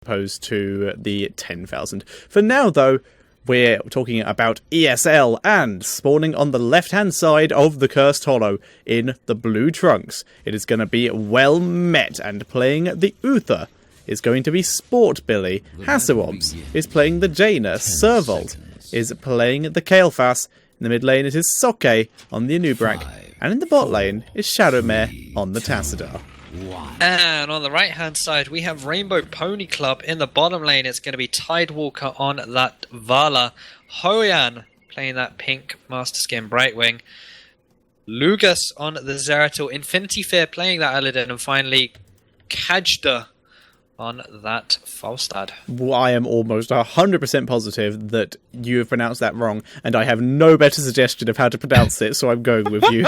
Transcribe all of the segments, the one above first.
opposed to the 10,000. For now, though, we're talking about ESL and spawning on the left-hand side of the Cursed Hollow in the blue trunks. It is going to be Well Met, and playing the Uther is going to be Sport Billy. Hasselobs is playing the Jaina. Servold is playing the Kael'thas. In the mid lane it is Soke on the Anubrak. And in the bot lane is Shadowmare on the Tassadar. And on the right hand side we have Rainbow Pony Club. In the bottom lane it's going to be Tidewalker on that Vala. Hoyan playing that pink Master Skin Brightwing. Lugas on the Zeratul. Infinity Fear playing that Illidan. And finally Kajda on that Falstad. I am almost 100% positive that you have pronounced that wrong, and I have no better suggestion of how to pronounce it, so I'm going with you.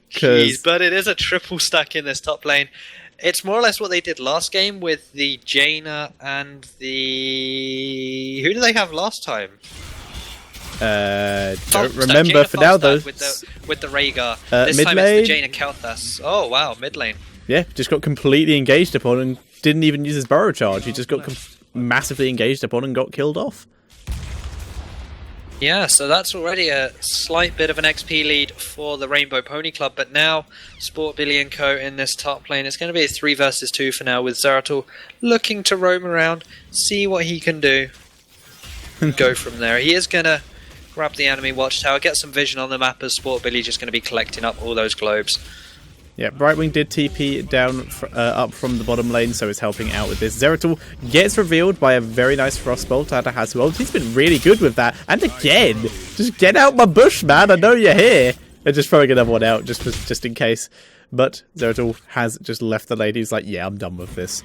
Jeez, but it is a triple stack in this top lane. It's more or less what they did last game with the Jaina and the... Who did they have last time? Don't remember for now, though. With the Rhaegar. This mid time lane? it's the Jaina Kael'thas. Oh, wow, mid lane. Yeah, just got completely engaged upon and didn't even use his burrow charge. He just got massively engaged upon and got killed off. Yeah, so that's already a slight bit of an XP lead for the Rainbow Pony Club, but now Sport Billy & Co. in this top lane. It's going to be a 3 versus 2 for now, with Zeratul looking to roam around, see what he can do, and go from there. He is going to grab the enemy watchtower, get some vision on the map, as Sport Billy just going to be collecting up all those globes. Yeah, Brightwing did TP down up from the bottom lane, so it's helping out with this. Zeratul gets revealed by a very nice Frostbolt out of Hasselholt. He's been really good with that. And again, just get out my bush, man. I know you're here. And just throwing another one out just in case. But Zeratul has just left the lane. He's like, yeah, I'm done with this.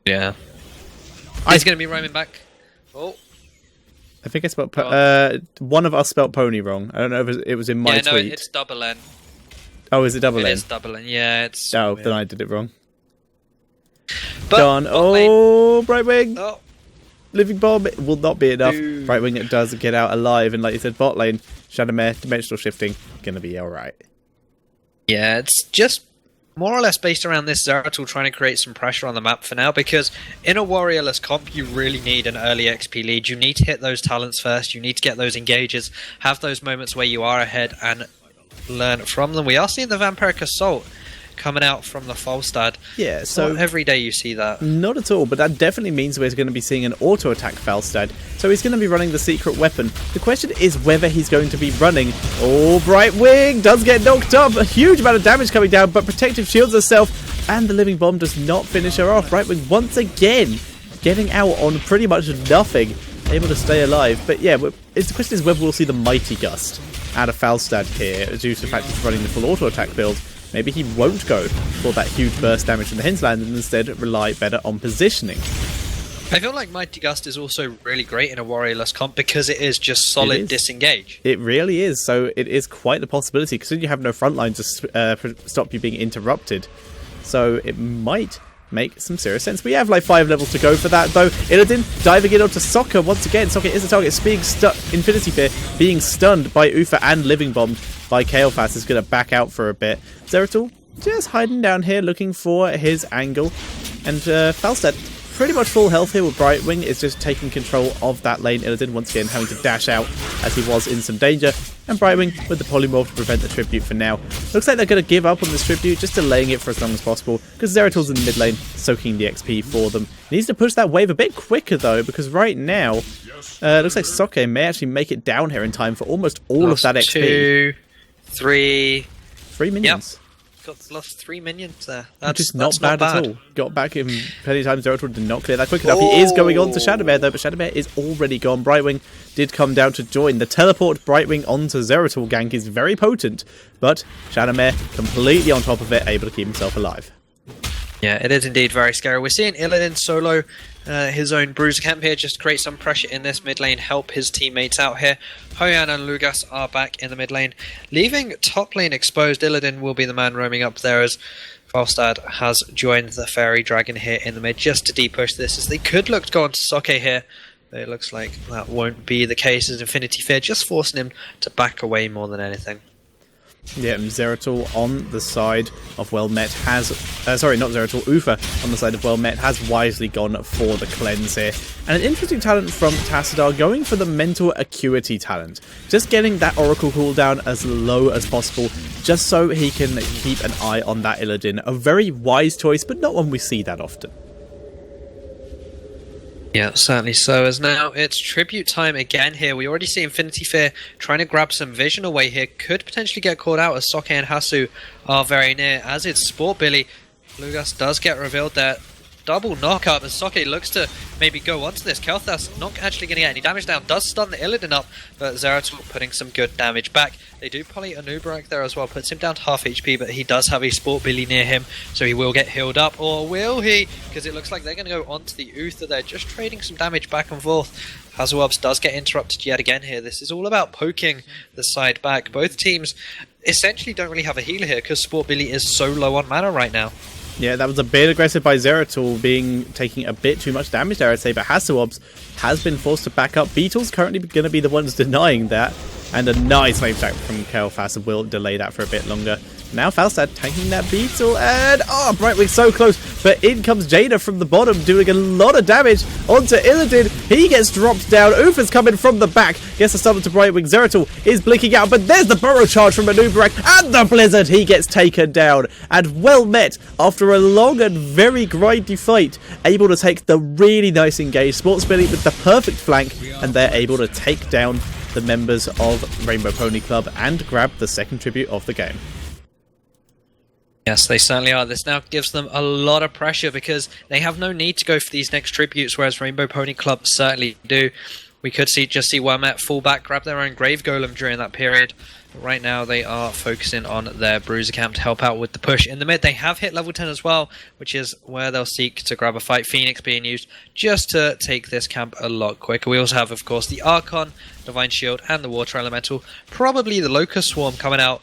Yeah. He's going to be roaming back. Oh. I think I spelled... one of us spelled pony wrong. I don't know if it was in my tweet. No, it's double N. Oh, is it double N? It is double N, yeah. It's oh, weird. Then I did it wrong. But Done. Oh, Brightwing! Oh. Living Bomb will not be enough. Ooh. Brightwing does get out alive, and like you said, bot lane, Shadowmare, dimensional shifting, gonna be alright. Yeah, it's just more or less based around this Zeratul trying to create some pressure on the map for now, because in a warriorless comp you really need an early XP lead. You need to hit those talents first, you need to get those engages, have those moments where you are ahead and learn from them. We are seeing the Vampiric Assault coming out from the Falstad. Yeah, so not every day you see that. Not at all, but that definitely means we're going to be seeing an auto-attack Falstad. So he's going to be running the secret weapon. The question is whether he's going to be running... Oh, Brightwing does get knocked up. A huge amount of damage coming down, but Protective shields herself, and the Living Bomb does not finish her off. Brightwing once again getting out on pretty much nothing, able to stay alive. But yeah, the question is whether we'll see the Mighty Gust out of Falstad here, due to the fact he's running the full auto-attack build. Maybe he won't go for that huge burst damage from the Hinterland and instead rely better on positioning. I feel like Mighty Gust is also really great in a warriorless comp because it is just solid disengage. It really is, so it is quite the possibility, because you have no front line to stop you being interrupted. So it might make some serious sense. We have like 5 levels to go for that, though. Illidan diving in onto Soccer once again. Soccer is the target. It's being Infinity Fear being stunned by Ufa and Living Bombed by Kael'thas is going to back out for a bit. Zeratul just hiding down here looking for his angle. And Falstad pretty much full health here with Brightwing is just taking control of that lane. Illidan once again having to dash out as he was in some danger. And Brightwing with the polymorph to prevent the tribute for now. Looks like they're going to give up on this tribute, just delaying it for as long as possible, because Zeratul's in the mid lane, soaking the XP for them. He needs to push that wave a bit quicker though, because right now, looks like Soke may actually make it down here in time for almost all of that XP. 3 minions. Yep. Lost 3 minions there. Which is not bad at all. Got back in plenty of times. Zeratul did not clear that quick enough. He is going on to Shadowmare though, but Shadowmare is already gone. Brightwing did come down to join. The teleport Brightwing onto Zeratul gank is very potent, but Shadowmare completely on top of it, able to keep himself alive. Yeah, it is indeed very scary. We're seeing Illidan solo his own bruiser camp here, just create some pressure in this mid lane, help his teammates out here. Hoyan and Lugas are back in the mid lane, leaving top lane exposed. Illidan will be the man roaming up there as Falstad has joined the Fairy Dragon here in the mid just to de-push this, as they could look to go on to Soke here. But it looks like that won't be the case, as Infinity Fear just forcing him to back away more than anything. Yeah, Zeratul on the side of Well Met has... sorry, not Zeratul, Ufa on the side of Well Met has wisely gone for the cleanse here. And an interesting talent from Tassadar, going for the mental acuity talent. Just getting that Oracle cooldown as low as possible, just so he can keep an eye on that Illidan. A very wise choice, but not one we see that often. Yeah, certainly so. As now it's tribute time again here. We already see Infinity Fear trying to grab some vision away here. Could potentially get caught out as Soke and Hasu are very near. As it's Sport Billy, Lugas does get revealed there. Double knockup as Soke looks to maybe go onto this. Kel'Thas not actually going to get any damage down. Does stun the Illidan up, but Zeratul putting some good damage back. They do poly Anubarak there as well. Puts him down to half HP, but he does have a Sport Billy near him, so he will get healed up. Or will he? Because it looks like they're going to go onto the Uther there, just trading some damage back and forth. Hazuabs does get interrupted yet again here. This is all about poking the side back. Both teams essentially don't really have a healer here because Sport Billy is so low on mana right now. Yeah, that was a bit aggressive by Zeratul, taking a bit too much damage there, I'd say, but Hazuabs has been forced to back up. Beetle's currently going to be the ones denying that, and a nice flame attack from Kel'Thas will delay that for a bit longer. Now Falstad taking that Beetle, and Brightwing so close, but in comes Jaina from the bottom, doing a lot of damage onto Illidan. He gets dropped down. Ufa's coming from the back, gets a stun to Brightwing. Zeratul is blinking out, but there's the burrow charge from Anubarak, and the Blizzard. He gets taken down, and Well Met, after a long and very grindy fight, able to take the really nice engage. Sports Billy with the perfect flank, and they're able to take down the members of Rainbow Pony Club and grab the second tribute of the game. Yes, they certainly are. This now gives them a lot of pressure because they have no need to go for these next tributes, whereas Rainbow Pony Club certainly do. We could see Well Met fall back, grab their own Grave Golem during that period. But right now they are focusing on their Bruiser camp to help out with the push. In the mid, they have hit level 10 as well, which is where they'll seek to grab a fight. Phoenix being used just to take this camp a lot quicker. We also have, of course, the Archon, Divine Shield, and the Water Elemental. Probably the Locust Swarm coming out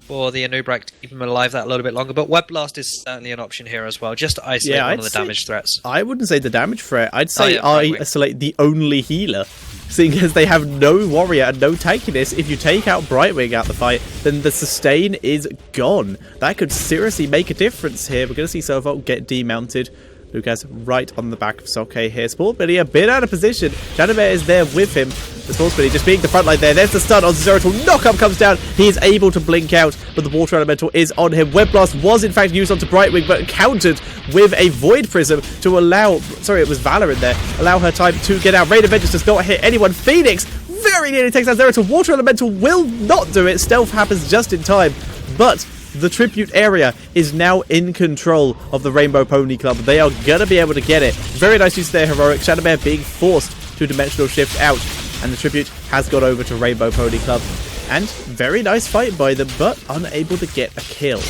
for the Anubarak to keep him alive that a little bit longer, but Web Blast is certainly an option here as well, just to isolate one of the damage threats. I wouldn't say the damage threat, I'd say isolate the only healer, seeing as they have no warrior and no tankiness. If you take out Brightwing out the fight, then the sustain is gone. That could seriously make a difference here. We're going to see Serval get demounted. Lucas right on the back of Soke here. Sport Billy a bit out of position. Shadowbear is there with him. The Sport Billy just being the front line there. There's the stun on Zeratul. Knockup comes down. He is able to blink out, but the Water Elemental is on him. Web Blast was in fact used onto Brightwing, but countered with a Void Prism to allow... Sorry, it was Valor in there. Allow her time to get out. Raid of Vengeance does not hit anyone. Phoenix very nearly takes out Zeratul. Water Elemental will not do it. Stealth happens just in time, but the tribute area is now in control of the Rainbow Pony Club. They are going to be able to get it. Very nice use of their heroic. Shadowbear being forced to dimensional shift out, and the tribute has got over to Rainbow Pony Club. And very nice fight by them, but unable to get a kill.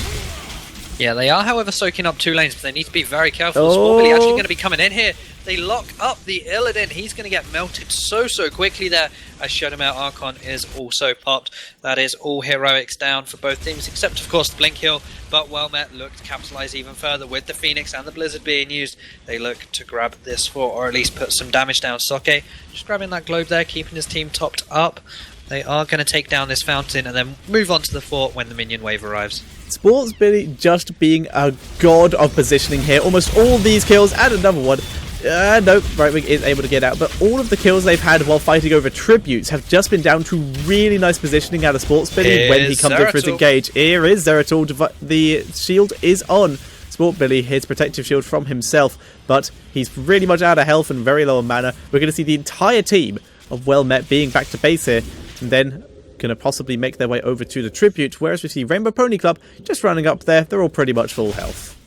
Yeah, they are, however, soaking up two lanes, but they need to be very careful. Sport Billy actually going to be coming in here. They lock up the Illidan. He's going to get melted so quickly there, as Shadowmare Archon is also popped. That is all heroics down for both teams, except, of course, the Blink Heal. But Well Met look to capitalise even further with the Phoenix and the Blizzard being used. They look to grab this fort, or at least put some damage down. Soke just grabbing that globe there, keeping his team topped up. They are going to take down this fountain and then move on to the fort when the minion wave arrives. Sports Billy just being a god of positioning here. Almost all these kills, and another one. Nope, Brightwing is able to get out, but all of the kills they've had while fighting over tributes have just been down to really nice positioning out of Sports Billy when he comes in for his engage. Here is Zeratul. The shield is on Sport Billy, his protective shield from himself, but he's really much out of health and very low on mana. We're going to see the entire team of Well Met being back to base here, and then going to possibly make their way over to the tribute, whereas we see Rainbow Pony Club just running up there. They're all pretty much full health.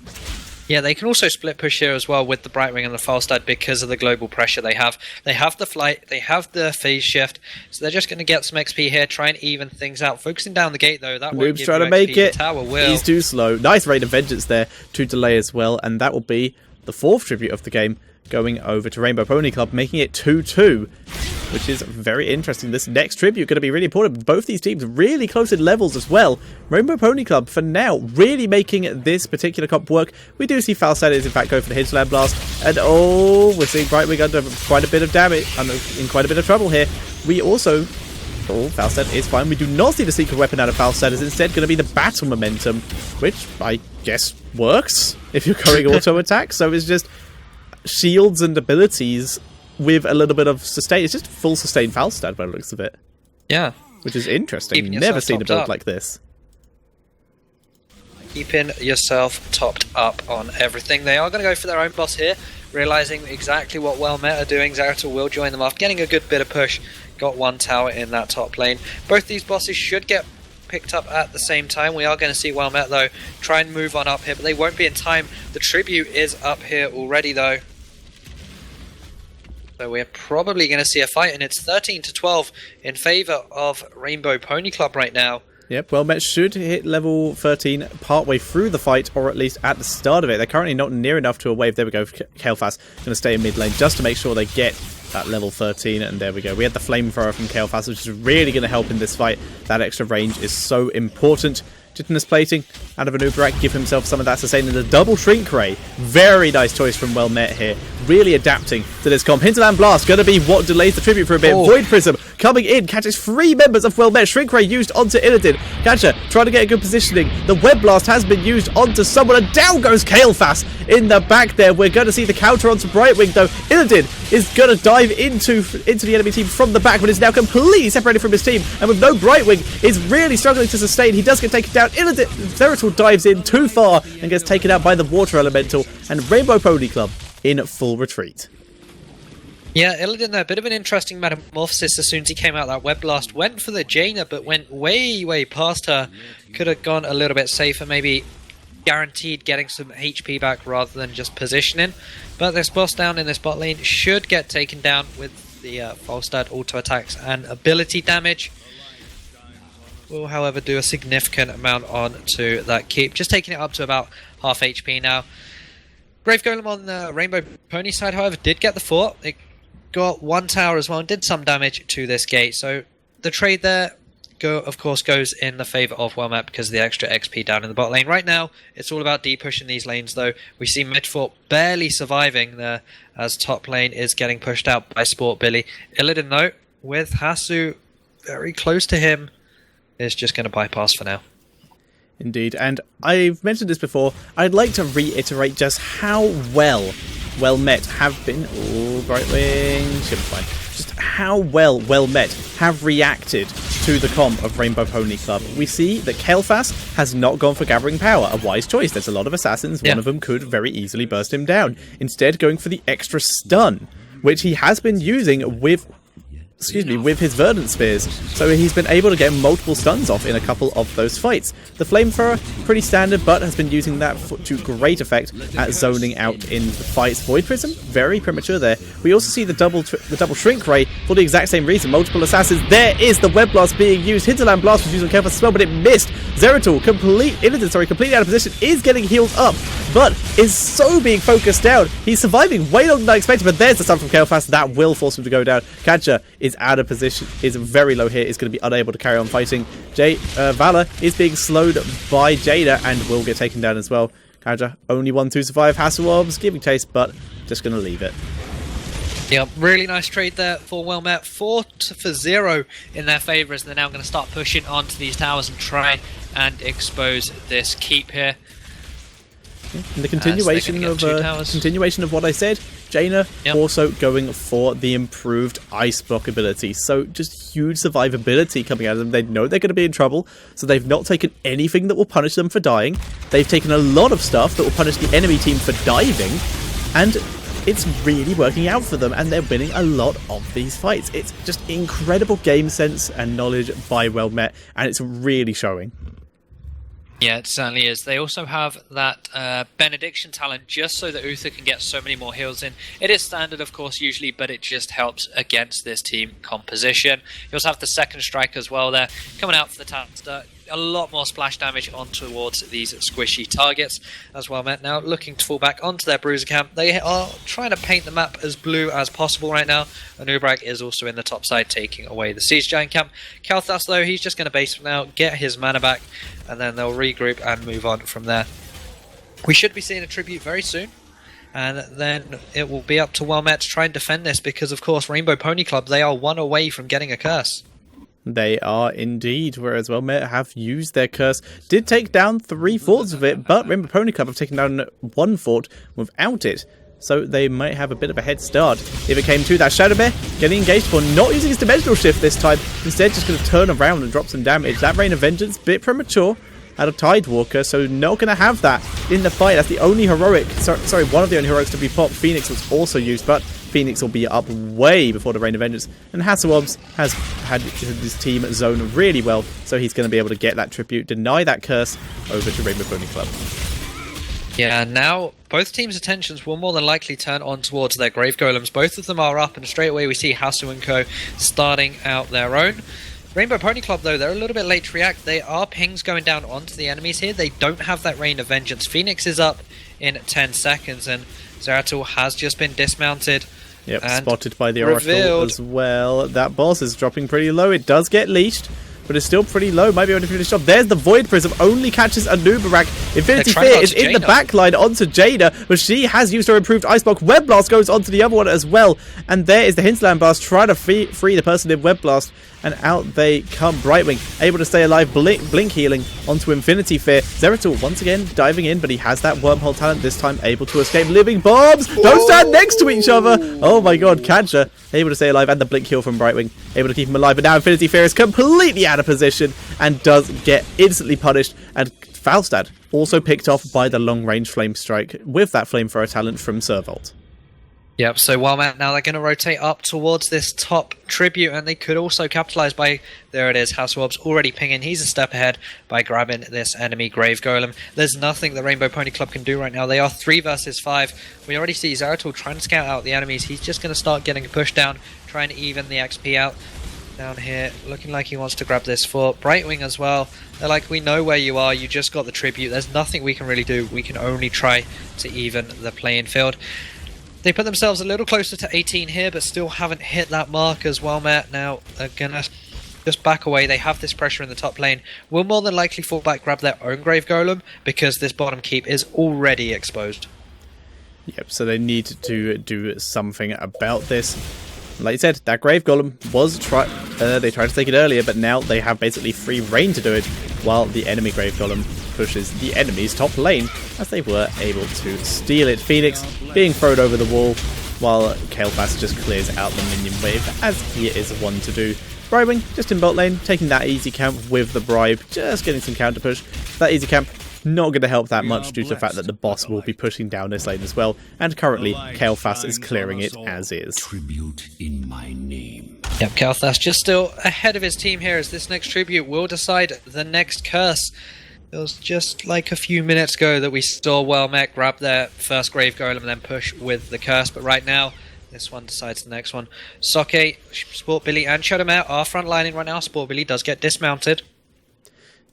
Yeah, they can also split push here as well with the Brightwing and the Falstad because of the global pressure they have. They have the flight, they have the phase shift, so they're just going to get some XP here, try and even things out. Focusing down the gate though, that won't give trying you to make XP. it. The tower will. He's too slow. Nice Raid of Vengeance there to delay as well, and that will be the fourth tribute of the game going over to Rainbow Pony Club, making it 2-2. Which is very interesting. This next tribute going to be really important. Both these teams really close in levels as well. Rainbow Pony Club, for now, really making this particular comp work. We do see Falstad is in fact going for the Hinterland Blast. And we're seeing Brightwing under quite a bit of damage, in quite a bit of trouble here. We also Oh, Falstad is fine. We do not see the secret weapon out of Falstad. It's instead going to be the battle momentum, which I guess works if you're going auto attack. So it's just shields and abilities with a little bit of sustain. It's just full sustain Falstad by the looks of it. Yeah. Which is interesting. Never seen a build like this. Keeping yourself topped up on everything. They are going to go for their own boss here, realizing exactly what Well Met are doing. Zeratul will join them off, getting a good bit of push. Got one tower in that top lane. Both these bosses should get picked up at the same time. We are going to see Well Met, though, try and move on up here, but they won't be in time. The tribute is up here already, though. So we're probably going to see a fight, and it's 13-12 in favour of Rainbow Pony Club right now. Yep, well, Met should hit level 13 partway through the fight, or at least at the start of it. They're currently not near enough to a wave. There we go. Kael'thas going to stay in mid lane just to make sure they get that level 13, and there we go. We had the flamethrower from Kael'thas, which is really going to help in this fight. That extra range is so important. Titanus plating out of an Uberak, give himself some of that sustain, and the double shrink ray. Very nice choice from Well Met here. Really adapting to this comp. Hinterland Blast going to be what delays the tribute for a bit. Void Prism coming in, catches 3 members of Well Met. Shrink ray used onto Illidan. Catcher trying to get a good positioning. The Web Blast has been used onto someone, and down goes Kael'thas in the back there. We're going to see the counter onto Brightwing, though. Illidan is going to dive into the enemy team from the back, but is now completely separated from his team, and with no Brightwing is really struggling to sustain. He does get taken down. Zeratul dives in too far and gets taken out by the Water Elemental, and Rainbow Pony Club in full retreat. Yeah, Illidan, a bit of an interesting metamorphosis as soon as he came out. That Web Blast went for the Jaina, but went way past her. Could have gone a little bit safer, maybe guaranteed getting some HP back rather than just positioning. But this boss down in this bot lane should get taken down with the Falstad auto attacks and ability damage. Will, however, do a significant amount on to that keep. Just taking it up to about half HP now. Grave Golem on the Rainbow Pony side, however, did get the fort. It got one tower as well and did some damage to this gate. So the trade there, of course, goes in the favour of Well Met because of the extra XP down in the bot lane. Right now, it's all about de-pushing these lanes, though. We see Midfort barely surviving there as top lane is getting pushed out by Sport Billy. Illidan, though, with Hasu very close to him, is just going to bypass for now. Indeed, and I've mentioned this before. I'd like to reiterate just how well Met have been. Oh, Brightwing, should be fine. Just how well Met have reacted to the comp of Rainbow Pony Club. We see that Kael'thas has not gone for Gathering Power, a wise choice. There's a lot of assassins. One of them could very easily burst him down. Instead, going for the extra stun, which he has been using with his Verdant Spears. So he's been able to get multiple stuns off in a couple of those fights. The Flamethrower, pretty standard, but has been using that to great effect at zoning out in the fights. Void Prism, very premature there. We also see the double Shrink Ray for the exact same reason. Multiple assassins. There is the Web Blast being used. Hinterland Blast was used on Kael'thas as well, but it missed. Zeratul, completely out of position, is getting healed up, but is so being focused down. He's surviving way longer than I expected, but there's the stun from Kael'thas. That will force him to go down. Catcher is out of position, is very low here, is going to be unable to carry on fighting. Valor is being slowed by Jada and will get taken down as well. Catcher, only one to survive. Hasselhoff's giving chase, but just going to leave it. Yeah, really nice trade there for Well Met. 4 for 0 in their favour as they're now going to start pushing onto these towers and try and expose this keep here. And the continuation of what I said, Jaina also going for the improved ice block ability. So just huge survivability coming out of them. They know they're going to be in trouble, so they've not taken anything that will punish them for dying. They've taken a lot of stuff that will punish the enemy team for diving, and it's really working out for them, and they're winning a lot of these fights. It's just incredible game sense and knowledge by Well Met, and it's really showing. Yeah, it certainly is. They also have that Benediction talent just so that Uther can get so many more heals in. It is standard, of course, usually, but it just helps against this team composition. You also have the second strike as well there, coming out for the Taster. A lot more splash damage on towards these squishy targets as well. Met now looking to fall back onto their bruiser camp. They are trying to paint the map as blue as possible right now. And Uberak is also in the top side taking away the Siege Giant camp. Kael'thas, though, he's just going to base now, get his mana back, and then they'll regroup and move on from there. We should be seeing a tribute very soon, and then it will be up to Well Met to try and defend this because, of course, Rainbow Pony Club, they are one away from getting a curse. They are indeed, whereas well Met have used their curse. Did take down 3 forts of it, but Rainbow Pony Club have taken down 1 fort without it. So they might have a bit of a head start if it came to that. Shadow Bear getting engaged for not using his Dimensional Shift this time. Instead just going to turn around and drop some damage. That Rain of Vengeance, bit premature out of Tidewalker, so not going to have that in the fight. That's the only heroic, sorry, one of the only heroics to be popped. Phoenix was also used, but Phoenix will be up way before the Rain of Vengeance. And Hasselhobbs has had his team zone really well, so he's going to be able to get that tribute, deny that curse over to Rainbow Pony Club. Yeah, now both teams' attentions will more than likely turn on towards their Grave Golems. Both of them are up, and straight away we see Hasu and Co. starting out their own. Rainbow Pony Club, though, they're a little bit late to react. They are pings going down onto the enemies here. They don't have that Rain of Vengeance. Phoenix is up in 10 seconds, and Zeratul has just been dismounted. Yep, spotted by the Oracle as well. That boss is dropping pretty low. It does get leashed, but it's still pretty low. Might be able to finish off. There's the Void Prism. Only catches a Nubarak. Infinity Fear is in the back line onto Jada, but she has used her improved Ice Block. Web Blast goes onto the other one as well. And there is the Hinterland Blast. Try to free the person in Web Blast. And out they come. Brightwing able to stay alive. Blink healing onto Infinity Fear. Zeratul once again diving in, but he has that wormhole talent this time, able to escape. Living Bombs don't stand next to each other. Oh my god, Catcher able to stay alive, and the blink heal from Brightwing able to keep him alive. But now Infinity Fear is completely out of position and does get instantly punished. And Falstad also picked off by the long range flame strike with that flamethrower talent from Servolt. Yep, so Wildmat now they're going to rotate up towards this top tribute, and they could also capitalize by, there it is, Hasselhobbs already pinging. He's a step ahead by grabbing this enemy Grave Golem. There's nothing the Rainbow Pony Club can do right now. They are 3 versus 5. We already see Zeratul trying to scout out the enemies. He's just going to start getting a push down, trying to even the XP out. Down here, looking like he wants to grab this fort. Brightwing as well. They're like, we know where you are, you just got the tribute. There's nothing we can really do. We can only try to even the playing field. They put themselves a little closer to 18 here, but still haven't hit that mark as well, Matt. Now, they're going to just back away. They have this pressure in the top lane. Will more than likely fall back, grab their own Grave Golem, because this bottom keep is already exposed. Yep, so they need to do something about this. Like you said, that Grave Golem was they tried to take it earlier, but now they have basically free reign to do it, while the enemy Grave Golem pushes the enemy's top lane, as they were able to steal it. Phoenix being thrown over the wall, while Kael'thas just clears out the minion wave, as he is one to do. Bribing just in bot lane, taking that easy camp with the bribe, just getting some counter push. That easy camp not going to help that much due to the fact that the boss will be pushing down this lane as well, and currently Kael'thas is clearing it as is. Tribute in my name. Yep, Kael'thas just still ahead of his team here, as this next tribute will decide the next curse. It was just like a few minutes ago that we saw Wellmech grab their first Grave Golem and then push with the curse, but right now this one decides the next one. Soke, Sport Billy and Shadowmare are frontlining right now. Sport Billy does get dismounted.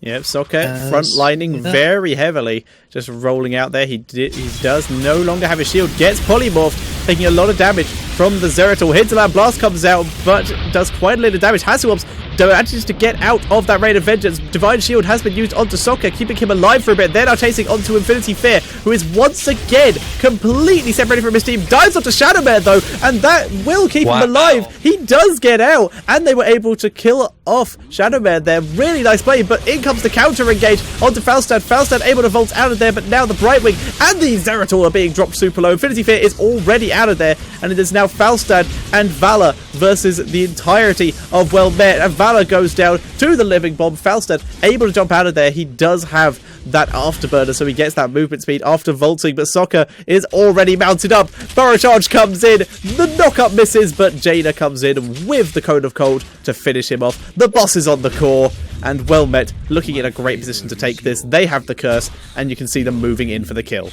Yep, Soke frontlining very heavily, just rolling out there. He does no longer have a shield, gets polymorphed, taking a lot of damage from the Zeratul. Hinterland Blast comes out, but does quite a little damage. Hasselhobbs manages to get out of that Rain of Vengeance. Divine Shield has been used onto Soke, keeping him alive for a bit. They're now chasing onto Infinity Fear, who is once again completely separated from his team. Dives onto Shadowmare though, and that will keep him alive. He does get out, and they were able to kill off Shadowmare there. Really nice play, but in comes the counter engage onto Falstad. Falstad able to vault out of there, but now the Brightwing and the Zeratul are being dropped super low. Infinity Fear is already out of there, and it is now Falstad and Valor versus the entirety of Wellmet. And Valor goes down to the Living Bomb. Falstad able to jump out of there. He does have that afterburner, so he gets that movement speed after vaulting, but Sokka is already mounted up. Burrow Charge comes in, the knock-up misses, but Jaina comes in with the Cone of Cold to finish him off. The boss is on the core, and Wellmet looking in a great position to take this. They have the curse, and you can see them moving in for the kill.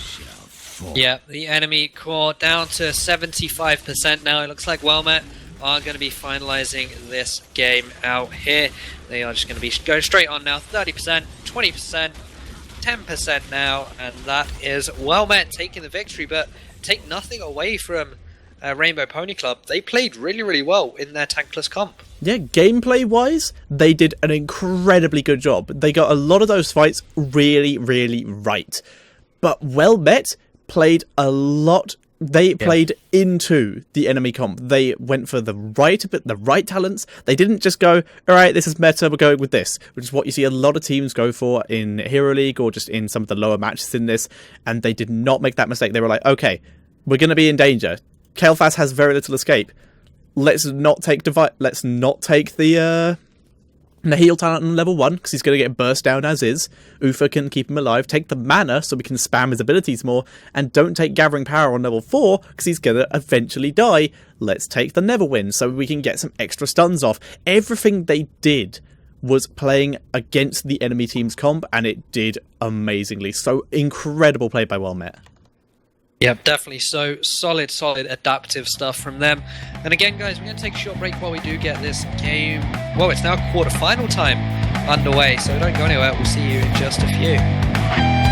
Yeah, the enemy core down to 75% now. It looks like Wellmet are going to be finalizing this game out here. They are just going to be going straight on now. 30%, 20%, 10% now, and that is Wellmet taking the victory, but take nothing away from Rainbow Pony Club. They played really, really well in their tankless comp. Yeah, gameplay-wise, they did an incredibly good job. They got a lot of those fights really, really right. But Wellmet played a lot They played into the enemy comp. They went for the right talents. They didn't just go, all right, this is meta, we're going with this, which is what you see a lot of teams go for in Hero League or just in some of the lower matches in this. And they did not make that mistake. They were like, okay, we're going to be in danger. Kael'thas has very little escape. Let's not take the heal talent on level 1, because he's going to get burst down as is. Ufa can keep him alive. Take the mana, so we can spam his abilities more. And don't take Gathering Power on level 4, because he's going to eventually die. Let's take the Neverwin, so we can get some extra stuns off. Everything they did was playing against the enemy team's comp, and it did amazingly. So incredible play by Wellmet. Yeah, definitely. So solid adaptive stuff from them. And again, guys, we're going to take a short break while we do get this game. Well, it's now quarter-final time underway, so don't go anywhere. We'll see you in just a few.